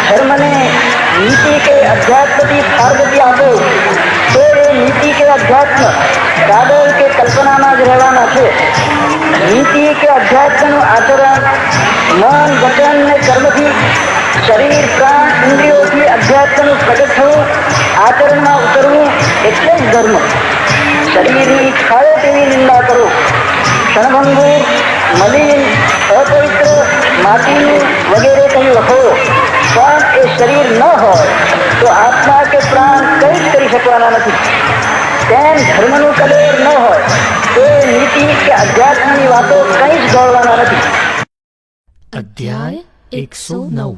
धर्म ने नीति के अध्यात्म की पार्वती आपो तो ये नीति के अध्यात्म कादर के कल्पना में ज रहवाना छे। नीति के अध्यात्म आचरण मन वचन ने कर्म थी शरीर प्राण इंद्रियों की अध्यात्म प्रकट थवुं आचरण में उतरवुं एटले ज धर्म। शरीर की खाए तेवी निंदा करो क्षणभंगुर मलिन अपवित्र माटी वगैरह कहीं लखो पण ए शरीर न हो तो आत्मा के प्राण कई ज करी शकवाना नथी। तेम धर्मनु कलेर न हो तो नीति के अध्यात्म की बातों कई ज गौरवाना नथी। अध्याय 109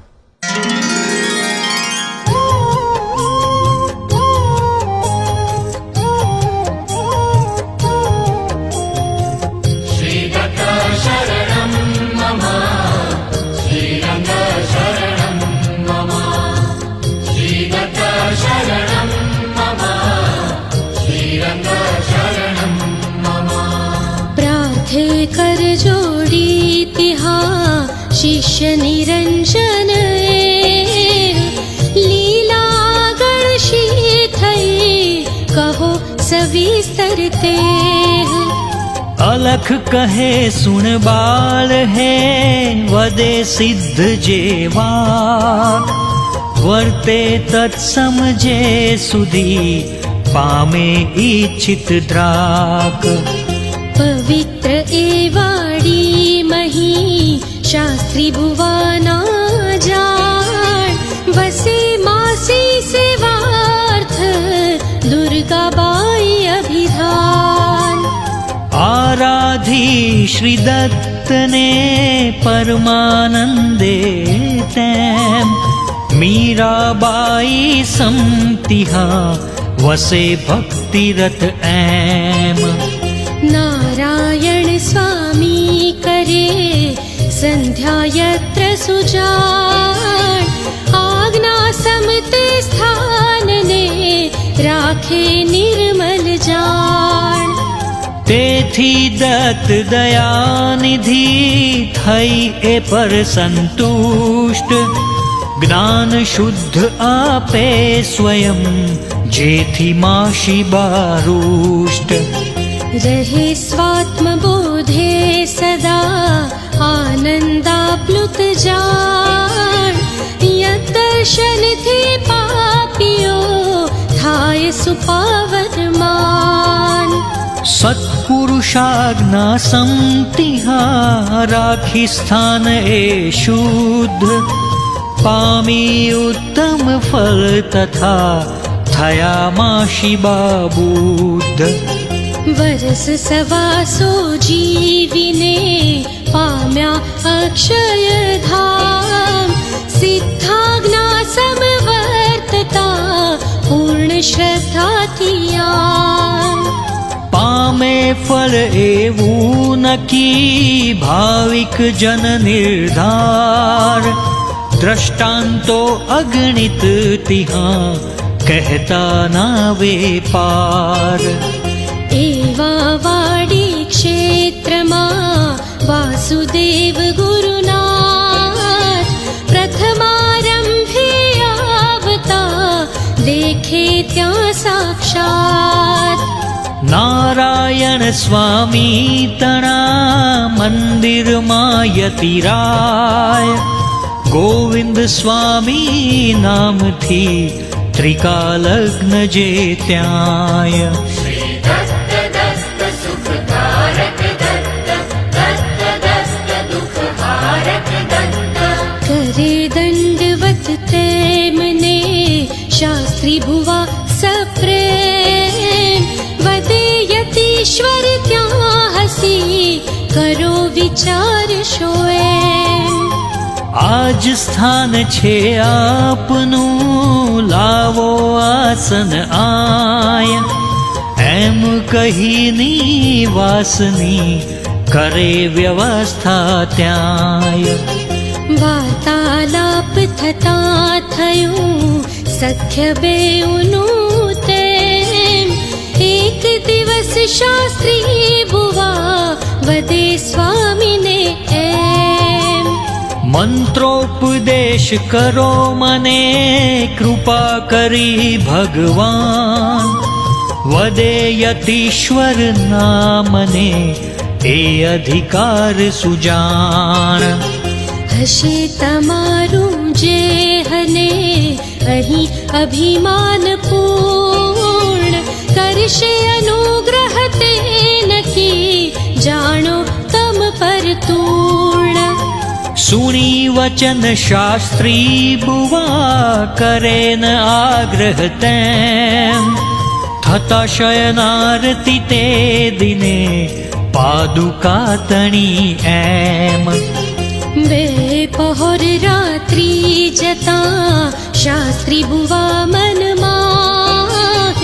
कर जोड़ी तिहा शिष्य निरंजन लीला गणशी थई कहो सविस्तर ते। अलख कहे सुन बाल है वदे सिद्ध जेवा वर्ते तत्समझे सुधी पामे इच्छित द्राक। पवित्र एवाड़ी मही शास्त्री भुवाना जान वसे मासी सेवार्थ दुर्गा बाई अभिधान। आराधी श्री दत्त ने परमानंदे तैम मीराबाई समतिहा वसे भक्तिरत ऐम। नारायण स्वामी करे संध्या यत्र सुजान आज्ञा समते स्थान ने राखे निर्मल जान। तेथी दत्त दयानिधि थई ए पर संतुष्ट ज्ञान शुद्ध आपे स्वयं जेथी माशी बारुष्ट। रहे स्वात्म बोधे सदा आनंदाप्लुत जान यदर्शन थे पापियो थाय सुपावन मान। सत्पुरुषाज्ञा समतिहा राखी स्थान ए शुद्ध पामी उत्तम फल तथा थया माशी बाबुद्ध। वरस सवासो जीविने पाम्या अक्षय धाम सिद्धाज्ञा समवर्तता पूर्ण श्रद्धा थियाम। पामे फल एवं न की भाविक जन निर्धार दृष्टांतो अगणित तिहा कहता नावे पार। एवा वाडी क्षेत्र मा वासुदेव गुरुनाथ प्रथमारंभे आवता देखे त्या साक्षात। नारायण स्वामी तना मंदिर मायतिराय गोविंद स्वामी नाम थी त्रिकालग्न जे त्याय। करे दंडवत तेमने शास्त्री भुवा सप्रेम वदे यतीश्वर त्या हसी करो विचार शोएम। आज स्थान छे आपनु लावो आसन आय एम कहीनी वासनी करे व्यवस्था त्याय। वार्तालाप थता थयूं सख्य बेउનું તેમ એક દિવસ શાસ્ત્રી બુવા વદે સ્વામીને એમ મંત્રોપદેશ કરો મને કૃપા કરી ભગવાન, વદે યતીશ્વર નામને એ અધિકાર સુજાણ. હશે તમારું જે હને અહીં અભિમાન પૂર્ણ, કરશે અનુગ્રહ તે નકી જાણો તમ પર તૂર્ણ. સુણી વચન શાસ્ત્રી બુવા કરે ન આગ્રહ તેમ, થતા શયનારતી તે દિને પાદુકા તણી એમ. બે પહોર રાત્રિ જતા શાસ્ત્રી બુવા મનમાં,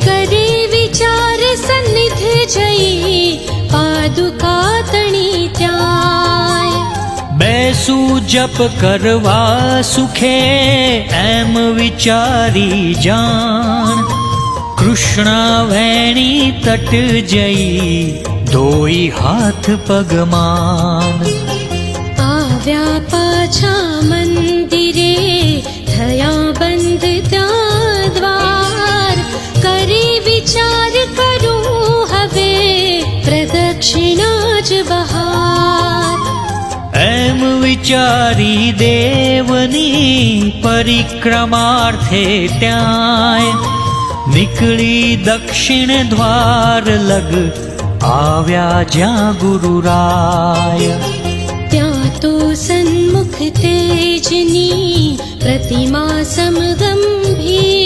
કરે વિચાર સન્નિધ જઈ પાદુકા તણી ત્યાં. બેસું જપ કરવા સુખે એમ વિચારી જાણ, કૃષ્ણ વેણી તટ જઈ ધોઈ હાથ પગમાન. આવ્યા પાછા મંદિરે થયા બંધ ત્યાં દ્વાર, કરે વિચાર કરું હવે પ્રદક્ષિણા જ બહાર. એમ વિચારી દેવની પરિક્રમાર્થે ત્યાંય, નીકળી દક્ષિણ દ્વાર લગ આવ્યા જ્યાં ગુરુરાય. ત્યાં તો સન્મુખ તેજની પ્રતિમા સમગંભીર,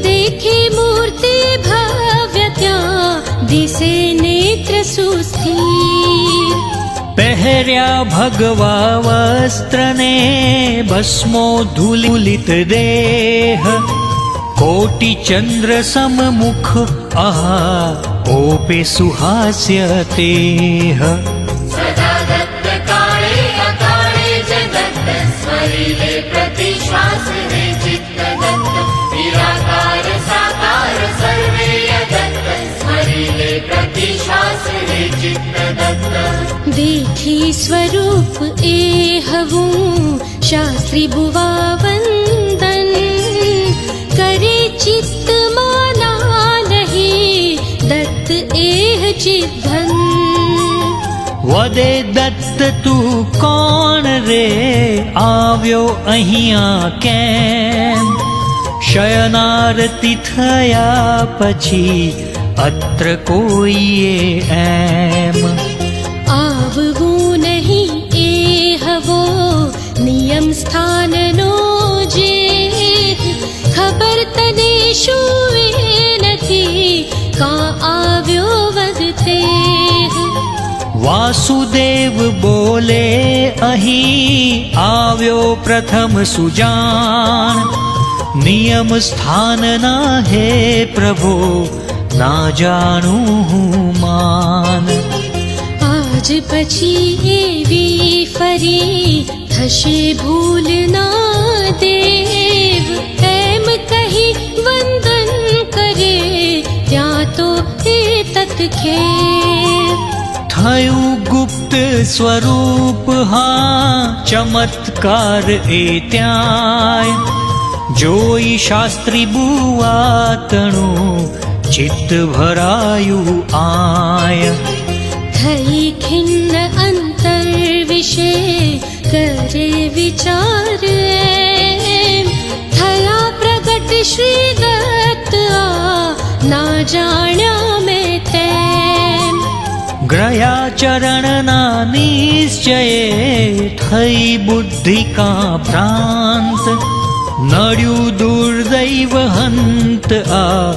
દેખે મૂર્તિ ભવ્ય ત્યાં દિશે નેત્ર સુસ્થિર. પહેર્યા ભગવા વસ્ત્રને ભસ્મો ધૂલિત દેહ, કોટિ ચંદ્ર સમમુખ આહા ઓપે સુહાસ્ય તેહ. देखी स्वरूप ए हवूं शास्त्री बुवा वंदन, करे चित्त माना नहीं दत्त एह चिद्धन. વદે દત્ત તું કોણ રે આવ્યો અહીંયા કેમ, શયનારતી થયા પછી અત્ર કોઈએ એમ. आववूं नहीं ए हवो नियम स्थाननो जे, खबर तने शुए નથી કા આવ્યો વદતે. વાસુદેવ બોલે અહીં આવ્યો પ્રથમ સુજાણ, નિયમ સ્થાનના હે પ્રભો ના જાણું હું માન. આજ પછી એવી ફરી થશે ભૂલ ના દેવ, એમ કહી વંદન કરે ત્યાં તો એ તત્ખેર. થયું ગુપ્ત સ્વરૂપ હા ચમત્કાર એ ત્યાંય, જોઈ શાસ્ત્રી બુઆ તણું ચિત્ત ભરાયું આય. થઈ ખિન્ન અંતર વિશે કરે વિચાર એમ, થયા પ્રગટ શ્રી દત્ત આ ના જાણ્યા મેં તેમ. ગ્રહ્યા ચરણના નિશ્ચયે થઈ બુદ્ધિ કા ભ્રાંત, નડ્યું દુર્દૈવ હંત આ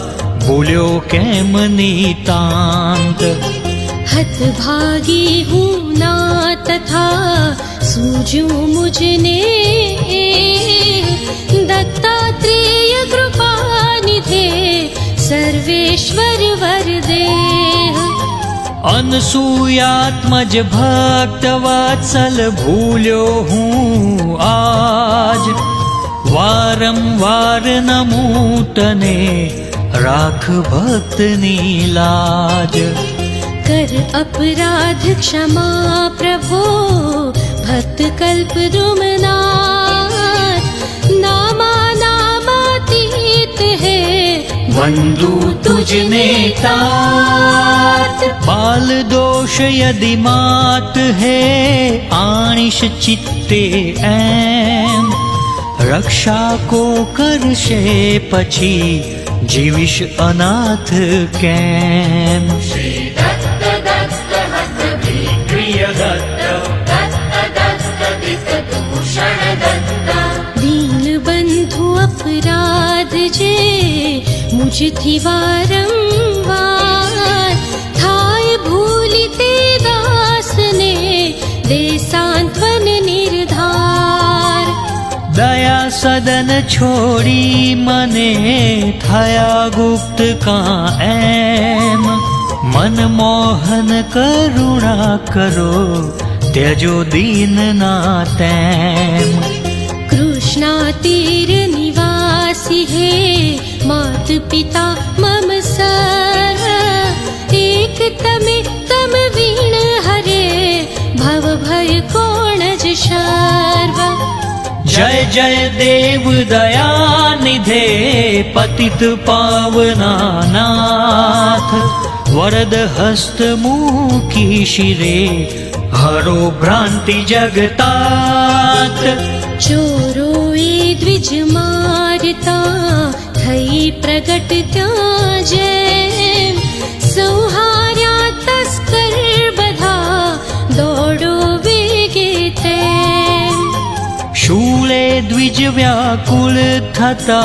ભૂલ્યો કેમ નિતાંત. हतभागी हूँ ना तथा सूझूं मुझने, दत्तात्रेय कृपा निधे सर्वेश्वर वरदे. अनसूयात्मज भक्त वात्सल भूल्यो हूँ आज, वारंवार नमूं तने राख भक्तनी लाज. कर अपराध क्षमा प्रभो भक्त भक्त कल्प द्रुमनाथ नामातीत है वंदू तुझने तात। बाल दोष यदि मात है आनिश चित्ते एम, रक्षा को करशे पछी जीविश अनाथ केम। दीन बंधु अपराध जे मुझथी वारंवार, थाय भूली ते दास ने दे सांत्वन निर्धार। दया सदन छोड़ी मने थया गुप्त का एम, मन मोहन करुणा करो त्यजो दीन नातेम। कृष्णा तीर निवासी है मात पिता मम सर, एक तमे तम वीण हरे भव भय कोणज शर्व। जय जय देव दया निधे पतित पावना नाथ, वरद हस्त मुखी शिरे हरो भ्रांति जगतात। चोरो ए द्विज मारता थई प्रगट त्याजे, संहार्या तस्कर बधा दौड़ो वेगे तेम। शूले द्विज व्याकुल थता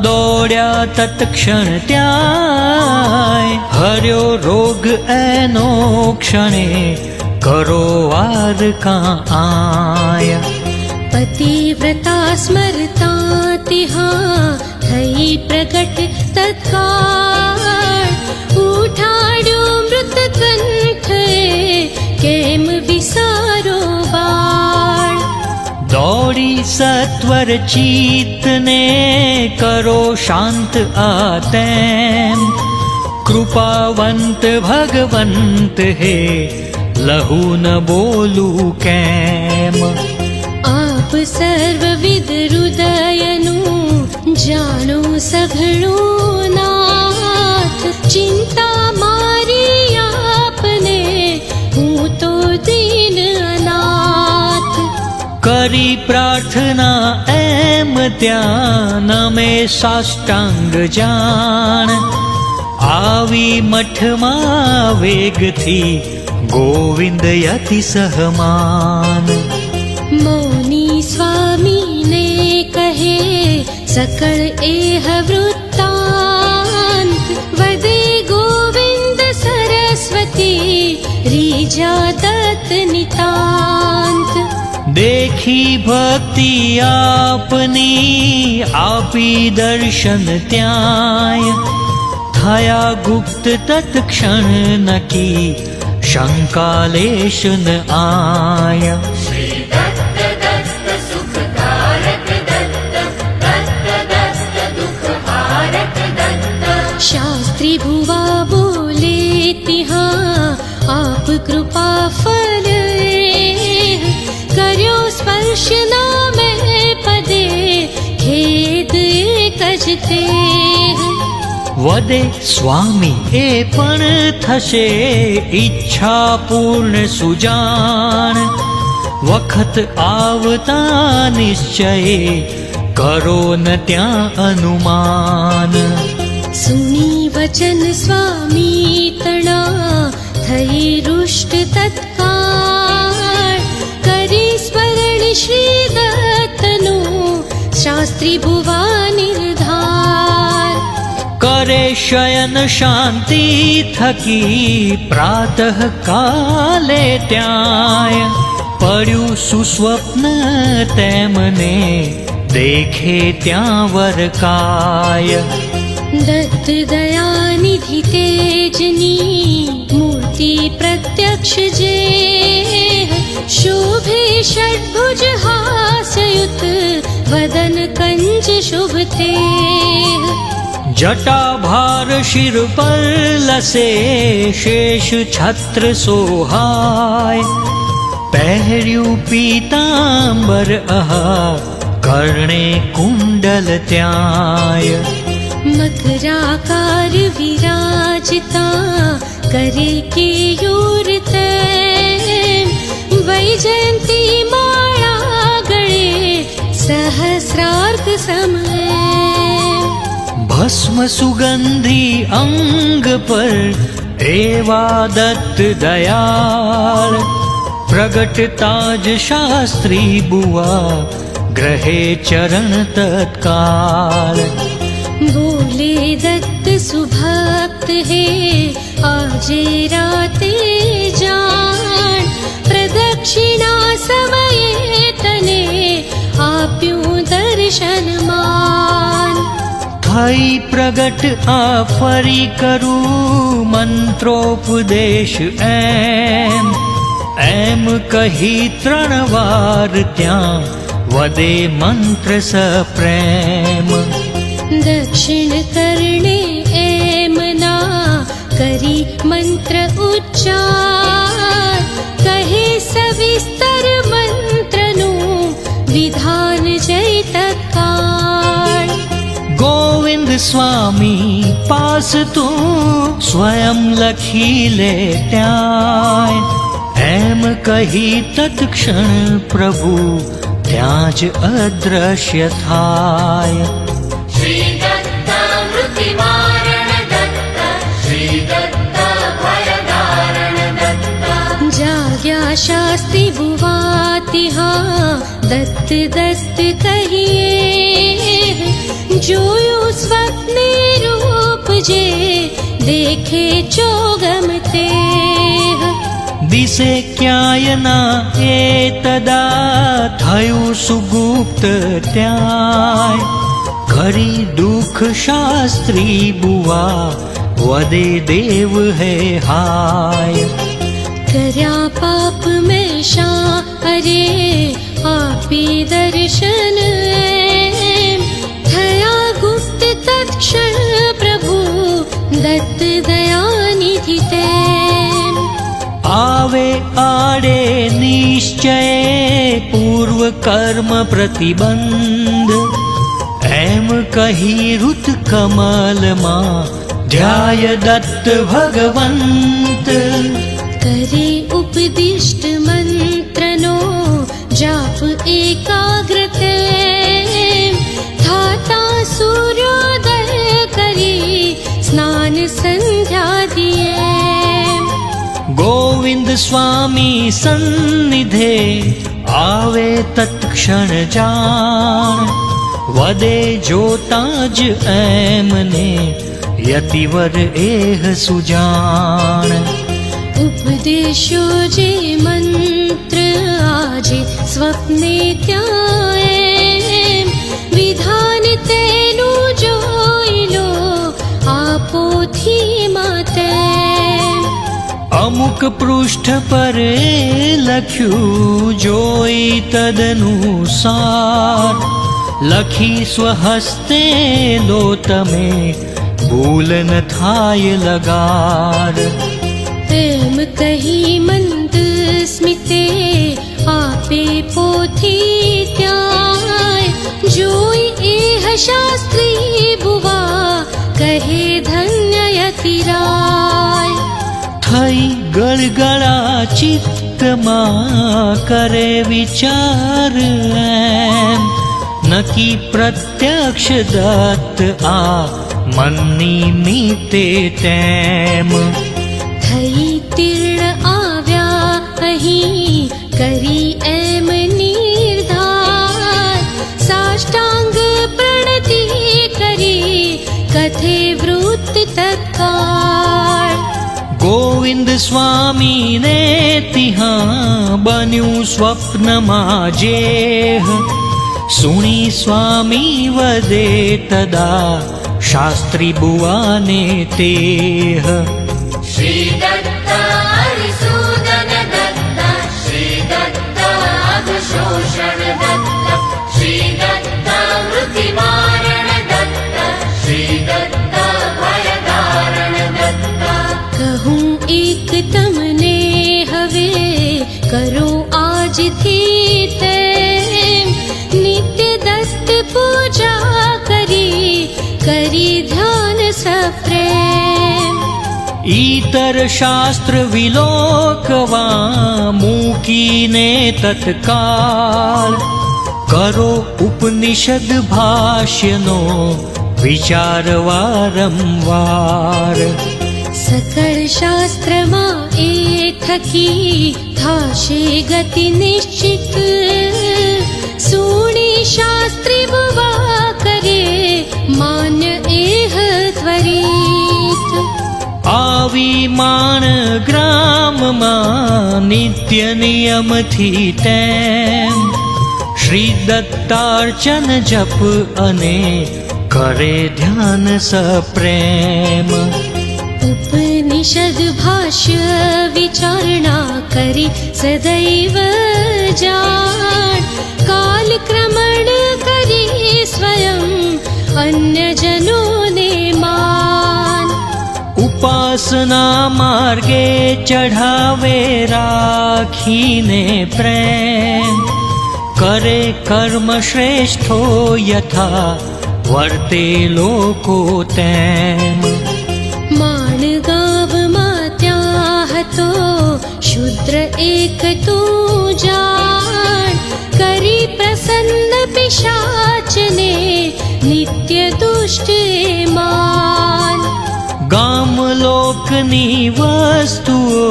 दौड्या तत्क्षण त्याय, हर्यो रोग एनो क्षणे करो वार का आय। पतिव्रता स्मरता तिहा थई प्रगट तत्काल, उठाड्यो मृत कंठ केम विसारो बाण। दौड़ी सत्वर चीतने करो शांत आतेम, कृपावंत भगवंत है लहू न बोलू कैम। आप सर्वविद हृदयनु जानो सघळो नाथ, चिंता मारी आपने हूँ तो दीन अनाथ। करी प्रार्थना एम त्यान में साष्टांग जान, आवी मठ मा वेग थी गोविंद यति सहमान। मौनी स्वामी ने कहे सकल एह वृत्तांत, वदे गोविंद सरस्वती रीजा दत्त नितांत। देखी भक्ति आपनी आपी दर्शन त्याय, थया गुप्त तत्क्षण न की शंकालेश न आय। शास्त्री भुवा बोले तिहा आप कृपा फल, कर्यो स्पर्श ना मैं पदे खेद कजते। वदे स्वामी ए पण थशे इच्छा पूर्ण सुजान, वखत आवता निश्चय करो न त्या अनुमान। सुनी वचन स्वामी तणा थई रुष्ट तत्काल, करी स्मरण श्री दत्तनु शास्त्री भुवा निर्धार। करे शयन शांति थकी प्रातः काले त्याय, पड्यु सुस्वप्न तेमने देखे त्या वरकाय। दत्त दया निधि तेजनी मूर्ति प्रत्यक्ष जे, शोभे षड्भुज हास्ययुत वदन कंज शुभते। जटा भार शिर पर लसे शेष छत्र सोहाय, પહેર્યું પીતાંબર કર્ણે કુંડલ ત્યાય मकराकार विराजता करे केयूर तैम वैजयंती माळा गळे सहस्रार्क समय भस्म सुगंधी अंग पर एवा दत्त दयाल प्रगटता જ શાસ્ત્રી બુઆ ગ્રહે ચરણ તત્કાલ बोले दत्त सुभक्त है आजे राते जान प्रदक्षिणा समये तने आप्યું दर्शन मान થઈ પ્રગટ આ ફરી કરું મંત્રોપદેશ એમ કહી 3 વાર ત્યાં વદે મંત્ર સપ્રેમ दक्षिण करणे एमना करी मंत्र उच्चार कहे सविस्तर मंत्रનું विधान जय तत्काल ગોવિંદ સ્વામી પાસ તું સ્વયં લખી લે ત્યાં એમ કહી તત્ક્ષણ પ્રભુ ત્યાં જ અદ્રશ્ય થાય श्री दत्त मृत्युमारण दत्त श्री दत्त भयदारण दत्त जाग्या शास्त्री बुवातिहा दत्त दत्त कहिए જોયું સ્વપ્ને રૂપ જે દેખે ચોગમતે દિશે ક્યાંય ના એ તદા થયું સુગુપ્ત ત્યાંય કરી દુઃખ શાસ્ત્રી બુઆ વદે દેવ હે હાય કર્યા પાપ મેં શા અરે આપી દર્શન થયા ગુપ્ત તત્ક્ષણ પ્રભુ દત્ત દયાનિધિ તેમ આવે આડે નિશ્ચય પૂર્વ કર્મ પ્રતિબંધ એમ કહી ઋત કમલમાં ધ્યાય દત્ત ભગવંત કરે ઉપદિષ્ટ મંત્રનો જાપ એકાગ્રતે થાતા સૂર્યોદય કરી સ્નાન સંધ્યા દિયે ગોવિંદ સ્વામી સન્નિધે આવે તત્ક્ષણ જાણ વદે જોતા જ એમને યતિવર એહ સુજાણ ઉપદેશો જે મંત્ર આજે સ્વપ્ને ત્યાં વિધાન તેનું જોઈ લો આપોથી માતે અમુક પૃષ્ઠ પર લખ્યું જોઈ તદનુસાર લખી સ્વહસ્તે લો તમે ભૂલ ન થાય લગાર એમ કહી મંદ સ્મિતે આપે પોથી ત્યાં જોઈ એહ શાસ્ત્રી બુવા કહે ધન્ય યતિરાય થઈ ગળગળા ચિત્તમાં કરે વિચાર એમ નકી પ્રત્યક્ષ દત્ત આ મનની મીતે તેમ થઈ તીર્ણ આવ્યા અહીં કરી એમ નિર્ધાર સાષ્ટાંગ પ્રણતિ કરી કથે વૃત્ત તત્કાળ ગોવિંદ સ્વામીને ત્યાં બન્યું સ્વપ્નમાં જેહ સુણી સ્વામી વદે તદા શાસ્ત્રી બુવાને તેહ श्री दत्त हरिसूदन दत्त श्री दत्त अघशोषण दत्त श्री दत्त मृत्युमारण दत्त श्री दत्त भयदारण दत्त કહું એક તમને હવે કરો આ આજથી તેમ નિત્ય દત્ત પૂજા કરી ધ્યાન સપ્રેમ. ઈતર શાસ્ત્ર વિલોકવા મૂકીને તત્કાળ કરો ઉપનિષદ ભાષ્યનો વિચાર વારંવાર. સકળ શાસ્ત્રમાં એ થકી થાશે ગતિ નિશ્ચિત. સુણી શાસ્ત્રી બુવા કરે માન્ય એહ ત્વરિત. આવી માણ ગ્રામમાં નિત્ય નિયમથી તેમ શ્રી દત્તાર્ચન જપ અને કરે ધ્યાન સપ્રેમ. ઉપનિષદ ભાષ્ય વિચારણા કરી સદૈવ જાણ. કાલક્રમણ કરી સ્વયં અન્યજનોને માન. ઉપાસના માર્ગે ચઢાવે રાખીને પ્રેમ કરે કર્મ શ્રેષ્ઠો યથા વર્તે લોકો તેમ. માણગાવમાં ત્યાં હતો શુદ્ર એક તું જાણ. કરી પ્રસન્ન પિશાચને નિત્ય દુષ્ટ માન. ગામ લોકની વસ્તુઓ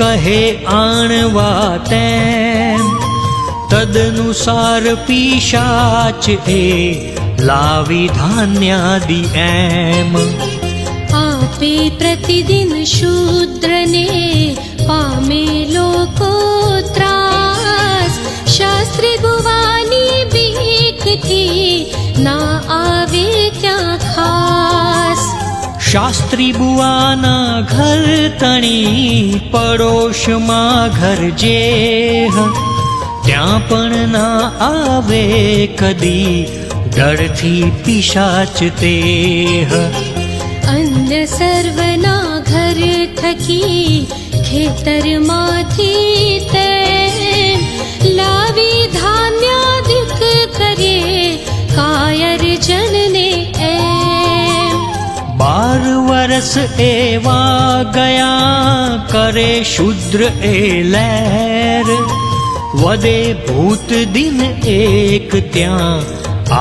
કહે આણવા તેમ તદનુસાર પિશાચ એ લાવી ધાન્યાદિ એમ. આપે પ્રતિદિન શૂદ્રને પામે લોકો ત્રાસ. શાસ્ત્રી ગુવાની બીકથી ના આવે ત્યાં ખાસ. શાસ્ત્રી બુઆના ઘર તણી પડોશમાં ઘર જે ત્યાં પણ ના આવે કદી ડરથી પિશાચ તે. અન્ય સર્વના ઘર થકી ખેતરમાંથી તેમ લાવી ધાન્યાદિક કરે કાયર જનને એમ. 12 વર્ષ એવા ગયા કરે શુદ્ર એ લહેર. વદે ભૂત દિન એક ત્યાં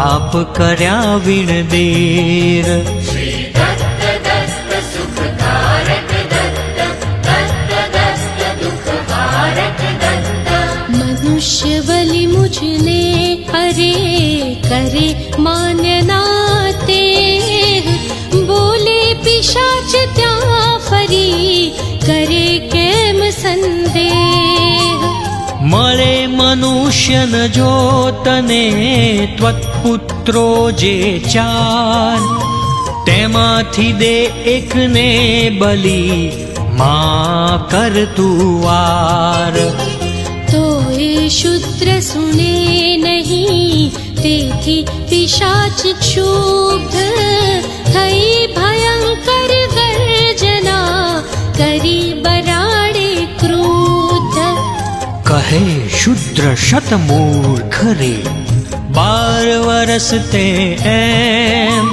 આપ કર્યા વિણ દેર. श्री दत्त दत्त सुखकारक दत्त दत्त दत्त दुःखहारक दत्त. मनुष्य बलि मुझने अरे करे मान्य नाते. बोले पिशाच ત્યાં ફરી કરે કેમ સંદેહ. મળે મનુષ્યન જો તને ત્વત્પુત્રો જે 4 તેમાંથી દે એકને બલી માં કરતું વાર. તો એ શુદ્ર સુને નહીં તેથી પિશાચ ક્ષુબ્ધ થઈ ભયંકર ગર્જના કરી બરાડે ક્રુદ્ધ. કહે શુદ્ર શતમૂર્ખ રે 12 વર્ષ તે એમ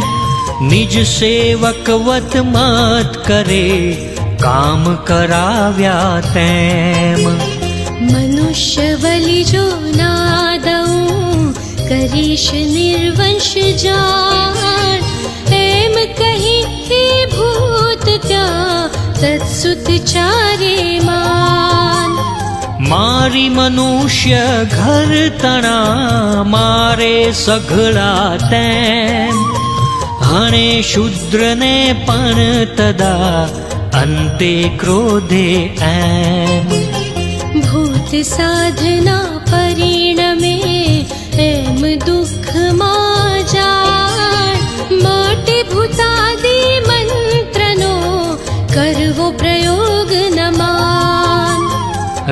નિજ સેવક વત મત કરે કામ કરાવ્યા તેમ. મનુષ્ય બલિ જો ના દઉં કરીશ નિર્વંશ જાણ. એમ કહી હે ભૂત ત્યાં તત્સુત ચારે માન. મારી મનુષ્ય ઘર તણા મારે સઘળા તેમ હણે શુદ્રને પણ તદા અંતે ક્રોધે એમ. ભૂત સાધના પરિણમે એમ દુઃખમાં જાણ. માટે ભૂતાદિ મંત્રનો કરવો પ્રયોગ નમાન.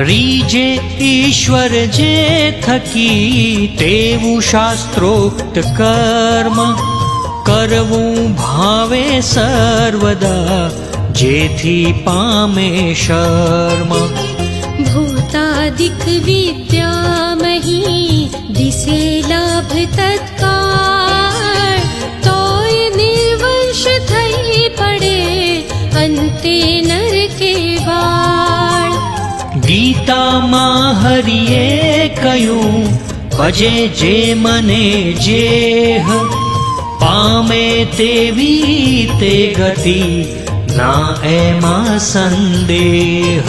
રીજે ઈશ્વર જે થકી તેવું શાસ્ત્રોક્ત કર્મ કરવું ભાવે સર્વદા જેથી પામે શર્મ. ભૂતા साधिक विद्या मही दिसे लाभ तत्काल तोय निर्वंश थई पड़े अंते नरके बाळ गीता मां हरिए कह्યું भजे जे मने जेह पामे तेवी ते गति ना एमा संदेह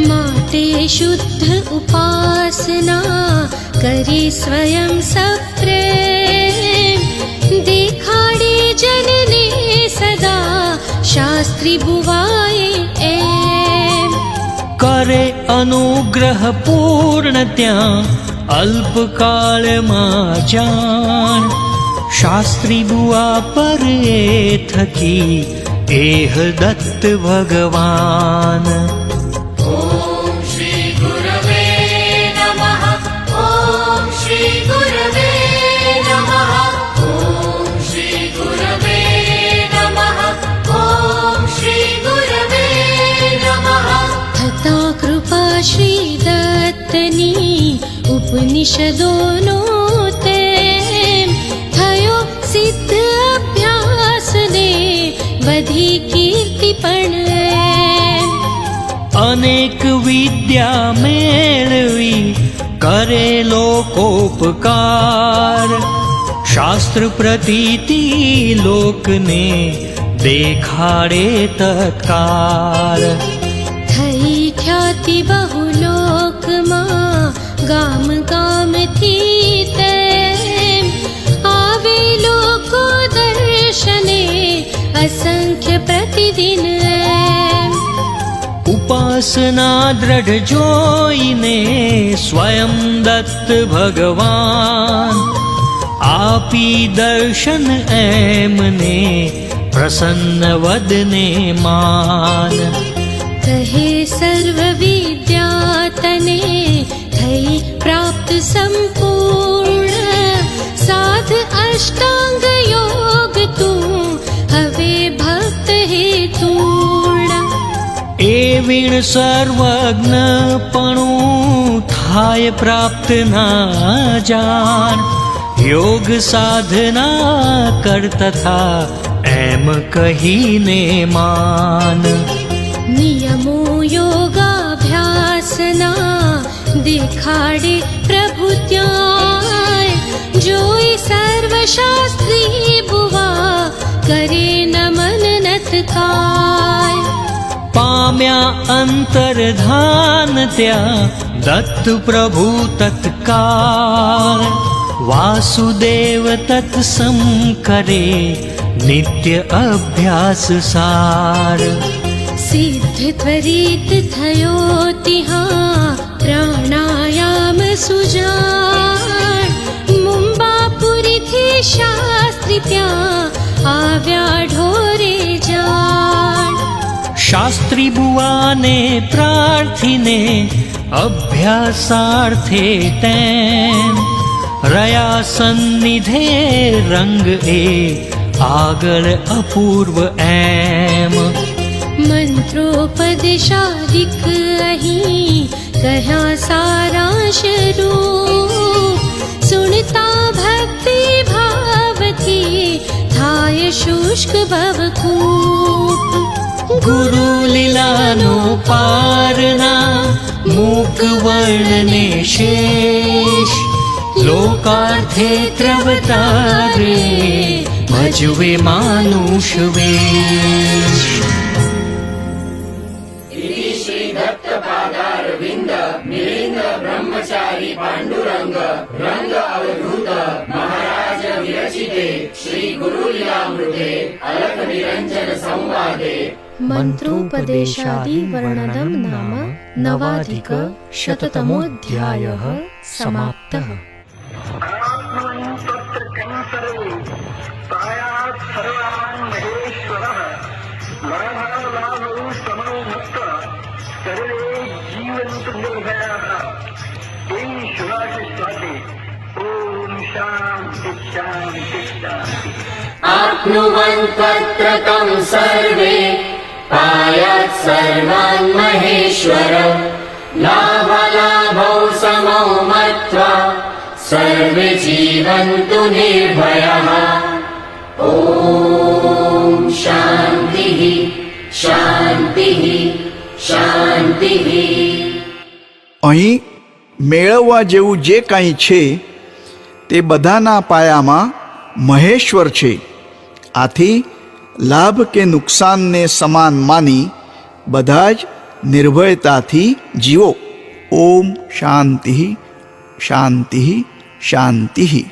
माते शुद्ध उपासना करी स्वयं सप्रेम देखाड़े जनने सदा शास्त्री बुवाए एम करे अनुग्रह पूर्ण त्या अल्पकाल मां जान शास्त्री बुआ पर ए थकी एह दत्त भगवान ॐ श्री गुरवे नमः ॐ श्री गुरवे नमः ॐ श्री गुरवे नमः ॐ श्री गुरवे नमः थता कृपा श्री दत्तनी उपनिषदोनो तेम थयो सिद्ध अभ्यास ने बधी कीर्ति पण अनेक विद्या मेळवी करे लोकोपकार शास्त्र प्रतीति लोकने देखाड़े तत्कार थई ख्याति बहुलोक मां गाम गाम थी तेम आवे लोको दर्शने असंख्य प्रतिदिन उपासना दृढ़ जोईने स्वयं दत्त भगवान आपी दर्शन एमने प्रसन्न वदने मान कहे सर्व विद्या तने थई प्राप्त संपूर्ण साध अष्टांग योग तू हवे भक्त हे तूर्ण ए वीण सर्वज्ञपणु थाय प्राप्त ना जान योग साधना कर तथा एम कहीने मान नियमो योगाभ्यासना दिखाड़े प्रभु त्याय जोई सर्वशास्त्री बुवा करे नमन नतकाय पाम्या अंतर्धान त्या दत्त प्रभु तत्काल वासुदेव तत्सम करे नित्य अभ्यास सार सिद्ध त्वरित थयो तिहा प्राणायाम सुजान मुंबापुरी थी शास्त्री त्या आव्या ढोरे जान शास्त्री बुआने प्रार्थीने अभ्यासार्थे तेम रया सन्निधे रंग ए आगळ अपूर्व एम मंत्रोपदेशादिक अही कह्या सारांश रूप सुनता भक्ति भाव थी थाय शुष्क भवकूप गुरु लीलानो पारना मूक वर्णने शेष लोकार्थे त्रवतारे भजवे मानुष वेश इति श्री दत्तपादारविन्द मिलिंद ब्रह्मचारी पांडुरंग रंग अवधूत महाराज विरचिते श्री गुरुलीलामृते अलख निरंजन संवादे मंत्रोपदेशादि वर्णनम नाम नवाधिक शततमोऽध्यायः समाप्तः। आप्नुवन्तत्र तं सर्वे पायात् सर्वान् महेश्वर लाभाला सर्वे जीवन्तु निर्भयः। ॐ शान्तिः शान्तिः शान्तिः। અહીં મેળવવા જેવું જે કાંઈ છે તે બધાના પાયામાં મહેશ્વર છે. આથી લાભ કે નુકસાનને સમાન માની બધા જ નિર્ભયતાથી જીવો. ઓમ શાંતિ શાંતિ શાંતિ.